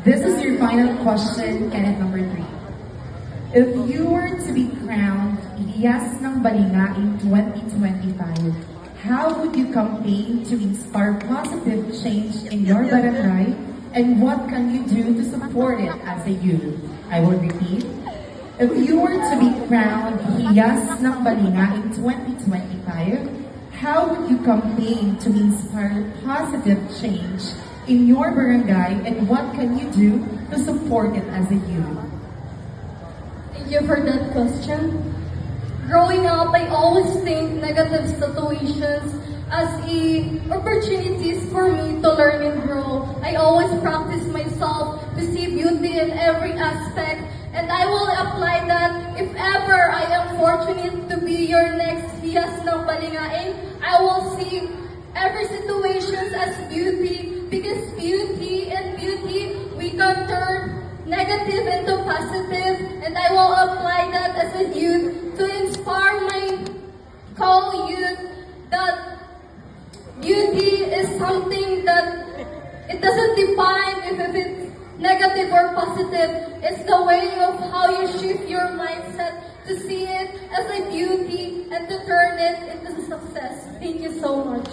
This is your final question, Kenneth number 3. If you were to be crowned Ilias ng Balinga in 2025, how would you campaign to inspire positive change in your barangay, and what can you do to support it as a youth? I will repeat. If you were to be crowned Ilias ng Balinga in 2025, how would you campaign to inspire positive change in your barangay, and what can you do to support it as a youth? Thank you for that question. Growing up, I always think negative situations as opportunities for me to learn and grow. I always practice myself to see beauty in every aspect, and I will apply that if ever I am fortunate to be your next Ilias ng Balingain. I will see every situations as beauty, because beauty we can turn negative into positive, and I will apply that as a youth to inspire my co-youth that beauty is something that it doesn't define if it's negative or positive. It's the way of how you shift your mindset to see it as a beauty and to turn it into success. Thank you so much.